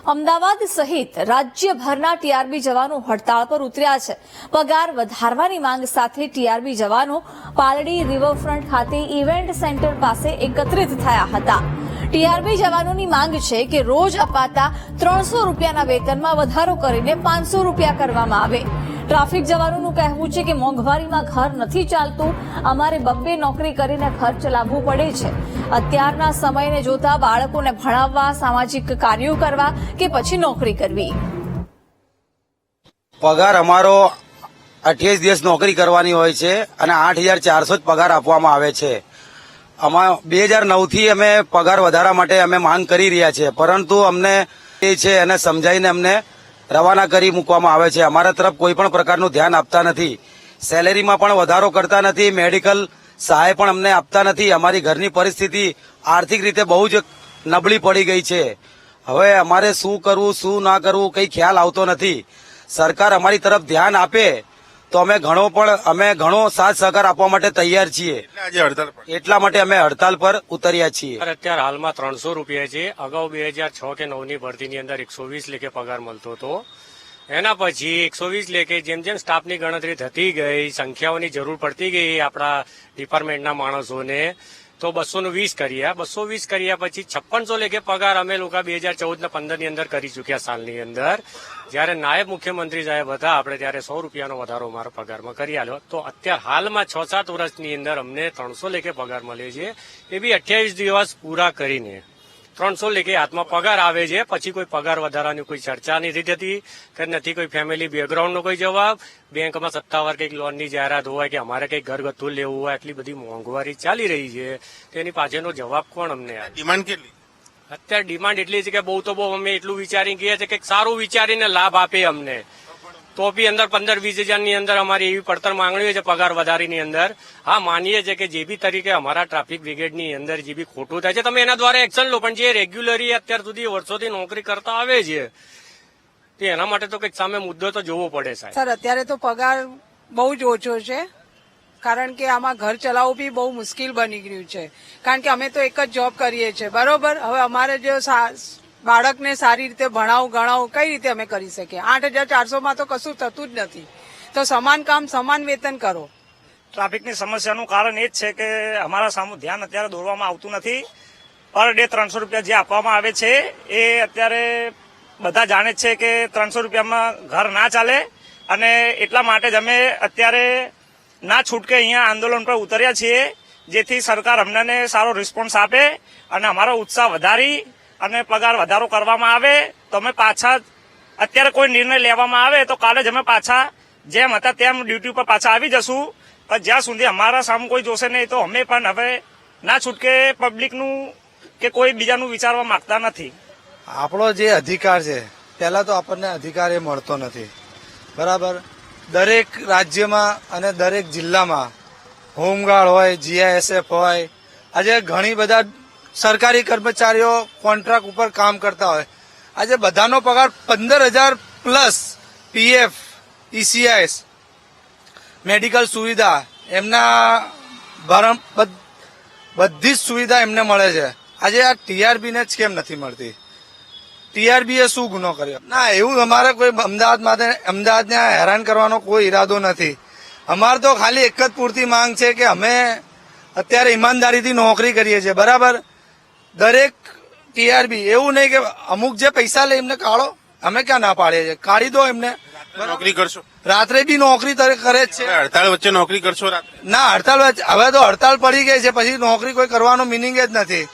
અમદાવાદ સહિત રાજ્યભરના ટીઆરબી જવાનો હડતાળ પર ઉતર્યા છે। પગાર વધારવાની માંગ સાથે ટીઆરબી જવાનો પાલડી રિવરફ્રન્ટ ખાતે ઇવેન્ટ સેન્ટર પાસે એકત્રિત થયા હતા। ટીઆરબી જવાનોની માંગ છે કે રોજ અપાતા 300 રૂપિયાના વેતનમાં વધારો કરીને 500 રૂપિયા કરવામાં આવે। ટ્રાફિક જવાનોનું કહેવું છે કે મોંઘવારીમાં ઘર નથી ચાલતું, અમારે બબ્બે નોકરી કરીને ઘર ચલાવવું પડે છે। અત્યારના સમયને જોતા બાળકોને ભણાવવા, સામાજિક કાર્યો કરવા કે પછી નોકરી કરવી। પગાર અમારો 28 દિવસ નોકરી કરવાની હોય છે અને 8,400 જ પગાર આપવામાં આવે છે। 2009 થી અમે પગાર વધારા માટે અમે માંગ કરી રહ્યા છીએ, પરંતુ અમને એ છે એને સમજાઈને અમને રવાના કરી મૂકવામાં આવે છે। અમારા તરફ કોઈ પણ પ્રકારનું ધ્યાન આપતા નથી। સેલેરીમાં પણ વધારો કરતા નથી, મેડિકલ સહાય પણ અમને આપતા નથી। અમારી ઘરની પરિસ્થિતિ આર્થિક રીતે બહુ જ નબળી પડી ગઈ છે। હવે અમારે શું કરવું શું ના કરવું કઈ ખ્યાલ આવતો નથી। સરકાર અમારી તરફ ધ્યાન આપે તો અમે ઘણો સાથ સહકાર આપવા માટે તૈયાર છીએ। એટલા માટે અમે હડતાલ પર ઉતર્યા છીએ। અત્યારે હાલમાં 300 રૂપિયા છે। અગાઉ 2006 કે 9 ની ભરતીની અંદર 120 લેખે પગાર મળતો હતો। એના પછી 120 લેખે જેમ જેમ સ્ટાફની ગણતરી થતી ગઈ, સંખ્યાઓની જરૂર પડતી ગઈ આપણા ડિપાર્ટમેન્ટના માણસોને, તો 220 કર્યા। 220 કર્યા પછી 5600 લેખે પગાર અમે લોકો 2014 ને 15 ની અંદર કરી ચુક્યા સાલની અંદર। જયારે નાયબ મુખ્યમંત્રી સાહેબ હતા આપણે ત્યારે 100 રૂપિયાનો વધારો અમારા પગારમાં કરી આલ્યો। તો અત્યારે હાલમાં 6-7 વર્ષની અંદર અમને 300 લેખે પગાર મળે છે, એ બી 28 દિવસ પૂરા કરીને 300 લેખે હાથમાં પગાર આવે છે। પછી કોઈ પગાર વધારાની કોઈ ચર્ચા નથી થતી કે નથી કોઈ ફેમિલી બેકગ્રાઉન્ડનો કોઈ જવાબ। બેંકમાં સત્તાવાર કંઈક લોનની જાહેરાત હોય કે અમારે કંઈક ઘરગથ્થું લેવું હોય, આટલી બધી મોંઘવારી ચાલી રહી છે, તેની પાછળનો જવાબ કોણ અમને આપે? ડિમાન્ડ કેટલી? અત્યારે ડિમાન્ડ એટલી છે કે બહુ તો બહુ અમે એટલું વિચારીને કહીએ છીએ કે સારું વિચારીને લાભ આપે અમને, તો બી અંદર 15-20 હજારની અંદર અમારી એવી પડતર માંગણીઓ છે પગાર વધારીની અંદર। હા, માનીએ છીએ કે જે બી તરીકે અમારા ટ્રાફિક બ્રિગેડની અંદર જે બી ખોટું થાય છે તમે એના દ્વારા એક્શન લો, પણ જે રેગ્યુલરી અત્યાર સુધી વર્ષોથી નોકરી કરતા આવે છે તો એના માટે તો કંઈક સામે મુદ્દો તો જોવો પડે સાહેબ। સર, અત્યારે તો પગાર બહુ જ ઓછો છે, કારણ કે આમાં ઘર ચલાવવું બી બહુ મુશ્કેલ બની ગયું છે। કારણ કે અમે તો એક જ જોબ કરીએ છીએ, બરોબર। હવે અમારે જો બાળકને સારી રીતે ભણાવું ગણાવું કઈ રીતે અમે કરી શકીએ? 8,400 માં તો કશું થતું જ નથી। તો સમાન કામ સમાન વેતન કરો। ટ્રાફિકની સમસ્યાનું કારણ એ જ છે કે અમારા સામું ધ્યાન અત્યારે દોરવામાં આવતું નથી। પર ડે 300 રૂપિયા જે આપવામાં આવે છે એ અત્યારે બધા જાણે છે કે 300 રૂપિયામાં ઘર ના ચાલે, અને એટલા માટે જ અમે અત્યારે ના છૂટકે અહીંયા આંદોલન પર ઉતર્યા છીએ, જેથી સરકાર અમને સારો રિસ્પોન્સ આપે અને અમારો ઉત્સાહ વધારી અને પગાર વધારો કરવામાં આવે તો અમે પાછા, અત્યારે કોઈ નિર્ણય લેવામાં આવે તો કાલે જ અમે પાછા જેમ હતા તેમ ડ્યુટી ઉપર પાછા આવી જશું। પણ જ્યાં સુધી અમારા સામે કોઈ જોશે નહીં તો અમે પણ હવે ના છૂટકે પબ્લિકનું કે કોઈ બીજાનું વિચારવા માંગતા નથી। આપણો જે અધિકાર છે પહેલા તો આપણને અધિકાર એ મળતો નથી, બરાબર। દરેક રાજ્યમાં અને દરેક જિલ્લામાં હોમગાર્ડ હોય, જીઆઈએસએફ હોય, આજે ઘણી બધા સરકારી કર્મચારીઓ કોન્ટ્રાક્ટ ઉપર કામ કરતા હોય, આજે બધાનો પગાર 15,000 પ્લસ પીએફ, ઈસીઆઈએસ, મેડિકલ સુવિધા, એમના બધી જ સુવિધા એમને મળે છે। આજે આ ટીઆરબી ને જ કેમ નથી મળતી? ટીઆરબી એ શું ગુનો કર્યો? ના, એવું અમારે કોઈ અમદાવાદને હેરાન કરવાનો કોઈ ઈરાદો નથી। અમારે તો ખાલી એક જ પૂરતી માંગ છે કે અમે અત્યારે ઈમાનદારીથી નોકરી કરીએ છીએ, બરાબર। દરેક ટીઆરબી એવું નહીં કે અમુક જે પૈસા લે એમને કાઢો, અમે ક્યાં ના પાડીએ છીએ, કાઢી દો એમને। નોકરી કરશો? રાત્રે બી નોકરી કરે જ છે। હડતાળ વચ્ચે નોકરી કરશો રાત્રે? ના, હડતાળ હવે તો હડતાળ પડી ગઈ છે, પછી નોકરી કોઈ કરવાનો મિનિંગ જ નથી।